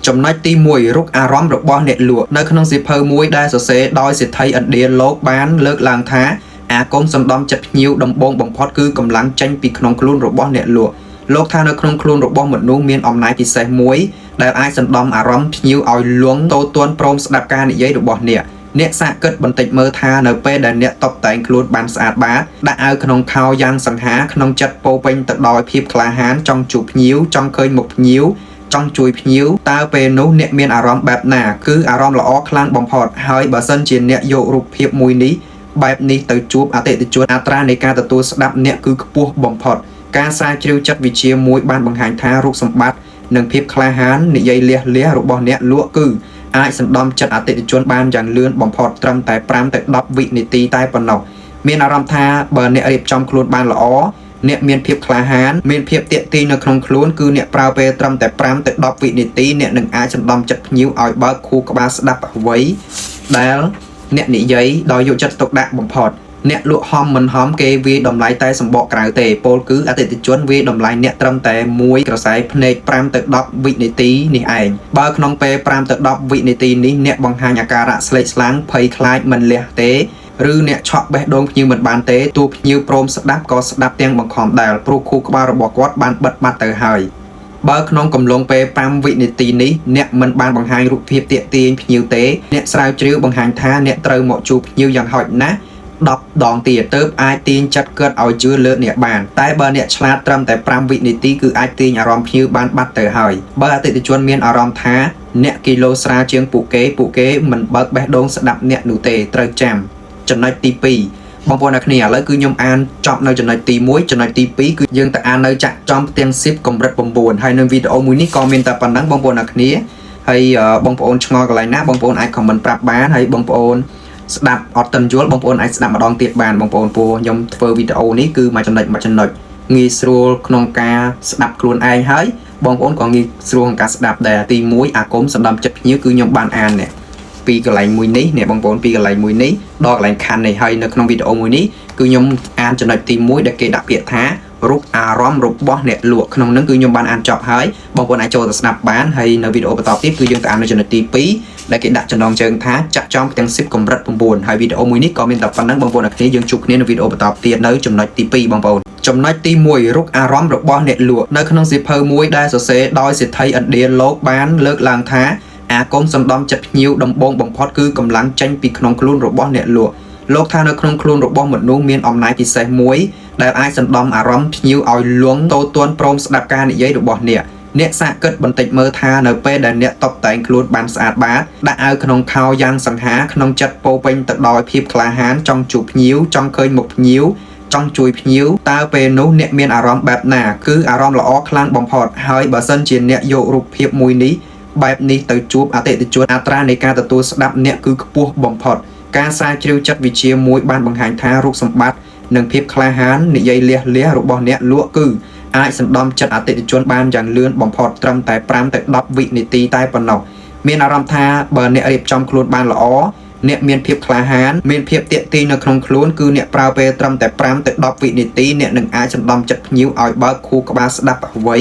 ចំណុចទី1រុកអារម្មណ៍របស់អ្នកលក់នៅក្នុងសៀវភៅមួយដែលសរសេរដោយសេដ្ឋីឥណ្ឌាលោកបានលើកឡើងថាអាគមសំដំចិត្តភ្ញៀវដំបងបំផុតគឺកម្លាំងចេញពីក្នុងខ្លួនរបស់អ្នកលក់លោកថានៅក្នុងខ្លួនរបស់មនុស្សមានអំណាចពិសេសមួយដែលអាចសណ្ដំអារម្មណ៍ភ្ញៀវឲ្យលង់តូទាន់ព្រមស្ដាប់ការនិយាយរបស់អ្នកសាកគិតបន្តិចមើលថានៅពេលដែលអ្នកតុបតែងខ្លួនបានស្អាតបាតដាក់អាវក្នុងខោយ៉ាងសង្ហាក្នុងចិត្តពោពេញទៅដោយភាពក្លាហានចង់ជួបភ្ញៀវចង់ឃើញមុខភ្ញៀវចង់ជួយភ្ញៀវតើពេលនោះអ្នកមានអារម្មណ៍បែបណាគឺអារម្មណ៍ល្អខ្លាំងបំផុតហើយបើសិនជាអ្នកយករូបភាពមួយនេះបែបនេះទៅជួបអតិថិជនអត្រានៃការទទួលស្ដាប់អ្នកគឺខ្ពស់បំផុតការស្រាវជ្រាវចិត្តវិទ្យាមួយបានបង្ហាញថារូបសម្បត្តិនិងភាពក្លាហាននិយាយលះរបស់អ្នកលក់គឺអាចសណ្ដំចិត្តអតិថិជនបានយ៉ាងលឿនបំផុតត្រឹមតែ5ទៅ10វិនាទីតែប៉ុណ្ណោះមានអារម្មណ៍ថាបើអ្នករៀបចំខ្លួនបានល្អអ្នកមានភាពក្លាហានមានភាពទាក់ទាញនៅក្នុងខ្លួនគឺអ្នកប្រើពេលត្រឹមតែ5ទៅ10វិនាទីអ្នកនឹងអាចសណ្ដំចិត្តភ្ញៀវឲ្យបើកខួរក្បាលស្ដាប់អ្វីដែលអ្នកនិយាយដោយយកចិត្តទុកដាក់បំផុតអ្នកលក់ហំមិនហំគេវាយតម្លៃតែសម្បកក្រៅទេពោលគឺអតិថិជនវាយតម្លៃអ្នកត្រឹមតែមួយក្រសែភ្នែក5ទៅ10វិនាទីនេះឯងបើក្នុងពេល5ទៅ10វិនាទីនេះអ្នកបង្ហាញអាការៈស្លេកស្លាំងភ័យខ្លាចមិនលះទេឬអ្នកឆក់បេះដូងភ្ញៀវមិនបានទេទោះភ្ញៀវព្រមស្ដាប់ក៏ស្ដាប់ទាំងបង្ខំដែរព្រោះខួរក្បាលរបស់គាត់បានបិទបាត់ទៅហើយបើក្នុងកំឡុងពេល5វិនាទីនេះអ្នកមិនបានបង្ហាញរូបភាពទាក់ទាញភ្ញៀវទេអ្នកស្រាវជ្រាវបង្ហាញថាអ្នកត្រូវមកជួបភ្ញៀវយ៉ាងហោចណាស់10ដងទៀតទើបអាចទាញចិត្តគាត់ឲ្យជឿលើអ្នកបានតែបើអ្នកឆ្លាតត្រឹមតែ5វិនាទីគឺអាចទាញអារម្មណ៍ភ្ញៀវបានបាត់ទៅហើយបើអតិថិជនមានអារម្មណ៍ថាអ្នកគីឡូស្រាលជាងពួកគេមិនបើកបេះដូងស្ដាប់អ្នកនោះទេត្រូវចាំចំណុចទី2បងប្អូនអ្នកគ្នាឥឡូវគឺខ្ញុំអានចប់នៅចំណុចទី1ចំណុចទី2គឺយើងទៅអាននៅចាក់ចំផ្ទាំង10កម្រិត9ហើយនៅវីដេអូមួយនេះក៏មានតែប៉ុណ្ណឹងបងប្អូនអ្នកគ្នាហើយបងប្អូនឆ្ងល់កន្លែងណាបងប្អូនអាចខមមិនប្រាប់បានហើយបងប្អូនស្ដាប់អត់ទាន់យល់បងប្អូនអាចស្ដាប់ម្ដងទៀតបានបងប្អូនព្រោះខ្ញុំធ្វើវីដេអូនេះគឺមួយចំណុចងាយស្រួលក្នុងការស្ដាប់ខ្លួនឯងហើយបងប្អូនក៏ងាយស្រួលក្នុងការស្ដាប់ដែរទី1អាគមសណ្ដំចិត្តភ្ញៀវគឺខ្ញុំបានអាននេះពីកន្លែងមួយនេះបងប្អូនពីកន្លែងមួយនេះដល់កន្លែងខណ្ឌនេះហើយនៅក្នុងវីដេអូមួយនេះគឺខ្ញុំអានចំណុចទី1ដែលគេដាក់ពាក្យថារូបអារម្មណ៍របស់អ្នកលក់ក្នុងនឹងគឺខ្ញុំបានអានចប់ហើយបងប្អូនអាចចូលទៅស្ដាប់បានហើយនៅវីដេអូបន្តទៀតគឺយើងទៅអាននៅចំណុចទី2ដែលគេដាក់ចំណងជើងថាចាក់ចំផ្ទាំង10កម្រិត9ហើយវីដេអូមួយនេះក៏មានតែប៉ុណ្ណឹងបងប្អូនអ្នកគ្នាយើងជួបគ្នានៅវីដេអូបន្តទៀតនៅចំណុចទី2បងប្អូនចំណុចទី1រុកអារម្មណ៍របស់អ្នកលក់នៅក្នុងសៀវភៅមួយដែលសរសេរដោយសេដ្ឋីឥណ្ឌាលោកបានលើកឡើងថាអាគមសំដំចិត្តភ្ញៀវដំបងបំផុតគឺកម្លាំងចេញពីក្នុងខ្លួនរបស់អ្នកលក់លោកថានៅក្នុងខ្លួនរបស់មនុស្សមានអំណាចពិសេសមួយដែលអាចសណ្ដំអារម្មណ៍ភ្ញៀវឲ្យលង់តូទាន់ព្រមស្ដាប់ការនិយាយរបស់អ្នកសាកគិតបន្តិចមើលថានៅពេលដែលអ្នកតុបតែងខ្លួនបានស្អាតបាតដាក់អាវក្នុងខោយ៉ាងសង្ហាក្នុងចិត្តពោពេញទៅដោយភាពក្លាហានចង់ជួបភ្ញៀវចង់ឃើញមុខភ្ញៀវចង់ជួយភ្ញៀវតើពេលនោះអ្នកមានអារម្មណ៍បែបណាគឺអារម្មណ៍ល្អខ្លាំងបំផុតហើយបើសិនជាអ្នកយករូបភាពមួយនេះបែបនេះទៅជួបអតិថិជនអត្រានៃការទទួលស្ដាប់អ្នកគឺខ្ពស់បំផុតការស្រាវជ្រាវចិត្តវិទ្យាមួយបានបង្ហាញថារូបសម្បត្តិនិងភាពក្លាហាននិយាយលះរបស់អ្នកលក់គឺអាចសណ្ដំចិត្តអតិថិជនបានយ៉ាងលឿនបំផុតត្រឹមតែ5ទៅ10វិនាទីតែប៉ុណ្ណោះមានអារម្មណ៍ថាបើអ្នករៀបចំខ្លួនបានល្អអ្នកមានភាពក្លាហានមានភាពទាក់ទាញនៅក្នុងខ្លួនគឺអ្នកប្រើពេលត្រឹមតែ5ទៅ10វិនាទីអ្នកនឹងអាចសណ្ដំចិត្តភ្ញៀវឲ្យបើកខួរក្បាលស្ដាប់អ្វី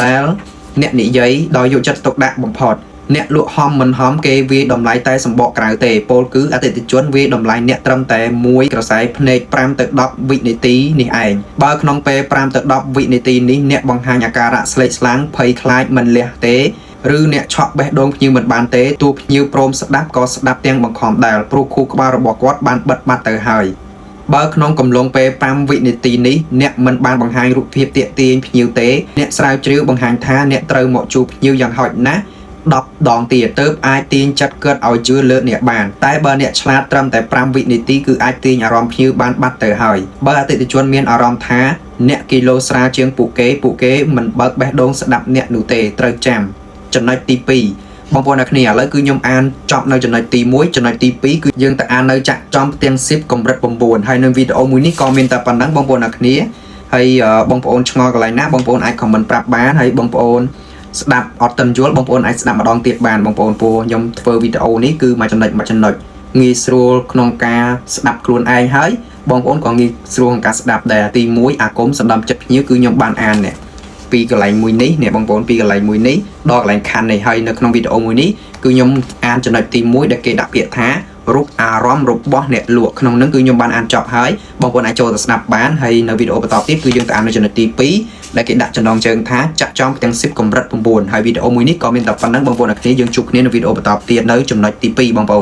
ដែលអ្នកនិយាយដោយយកចិត្តទុកដាក់បំផុតអ្នកលក់ហំមិនហំគេវាយតម្លៃតែសម្បកក្រៅទេពោលគឺអតិថិជនវាយតម្លៃអ្នកត្រឹមតែមួយក្រសែភ្នែក5ទៅ10វិនាទីនេះឯងបើក្នុងពេល5ទៅ10វិនាទីនេះអ្នកបង្ហាញអាការៈស្លេកស្លាំងភ័យខ្លាចមិនលះទេឬអ្នកឆក់បេះដូងភ្ញៀវមិនបានទេទោះភ្ញៀវព្រមស្ដាប់ក៏ស្ដាប់ទាំងបង្ខំដែរព្រោះខួរក្បាលរបស់គាត់បានបិទបាត់ទៅហើយបើក្នុងកំឡុងពេល5វិនាទីនេះអ្នកមិនបានបង្ហាញរូបភាពទាក់ទាញភ្ញៀវទេអ្នកស្រាវជ្រាវបង្ហាញថាអ្នកត្រូវមកជួបភ្ញៀវយ៉ាងហោចណាស់10ដងទៀតទើបអាចទាញចិត្តគាត់ឲ្យជឿលើអ្នកបានតែបើអ្នកឆ្លាតត្រឹមតែ5វិនាទីគឺអាចទាញអារម្មណ៍ភ្ញៀវបានបាត់ទៅហើយបើអតិថិជនមានអារម្មណ៍ថាអ្នកគីឡូស្រាលជាងពួកគេមិនបើកបេះដូងស្ដាប់អ្នកនោះទេត្រូវចាំចំណុចទី2បងប្អូនអ្នកគ្នាឥឡូវគឺខ្ញុំអានចប់នៅចំណុចទី1ចំណុចទី2គឺយើងទៅអាននៅចាក់ចំផ្ទាំង10កម្រិត9ហើយនៅវីដេអូមួយនេះក៏មានតែប៉ុណ្ណឹងបងប្អូនអ្នកគ្នាហើយបងប្អូនឆ្ងល់កន្លែងណាបងប្អូនអាចខមមិនប្រាប់បានហើយបងប្អូនស្ដាប់អត់ទាន់យល់បងប្អូនអាចស្ដាប់ម្ដងទៀតបានបងប្អូនព្រោះខ្ញុំធ្វើវីដេអូនេះគឺមួយចំណុចងាយស្រួលក្នុងការស្ដាប់ខ្លួនឯងហើយបងប្អូនក៏ងាយស្រួលក្នុងការស្ដាប់ដែរទី1អាគមសណ្ដំចិត្តភ្ញៀវគឺខ្ញុំបានអាននេះ ពីកន្លែងមួយនេះអ្នកបងប្អូនពីកន្លែងមួយនេះដល់កន្លែងខាន់នេះហើយនៅក្នុងវីដេអូមួយនេះគឺខ្ញុំអានចំណុចទី1ដែលគេដាក់ពាក្យថារូបអារម្មណ៍របស់អ្នកលក់ក្នុងនឹងគឺខ្ញុំបានអានចប់ហើយបងប្អូនអាចចូលទៅស្ដាប់បានហើយនៅវីដេអូបន្តទៀតគឺយើងទៅអាននៅចំណុចទី2ដែលគេដាក់ចំណងជើងថាចាក់ចំទាំង10កម្រិត9ហើយវីដេអូមួយនេះក៏មានតែប៉ុណ្្នឹងបងប្អូនអរគ្នាយើងជួបគ្នានៅវីដេអូបន្តទៀតនៅចំណុចទី2បងប្អូន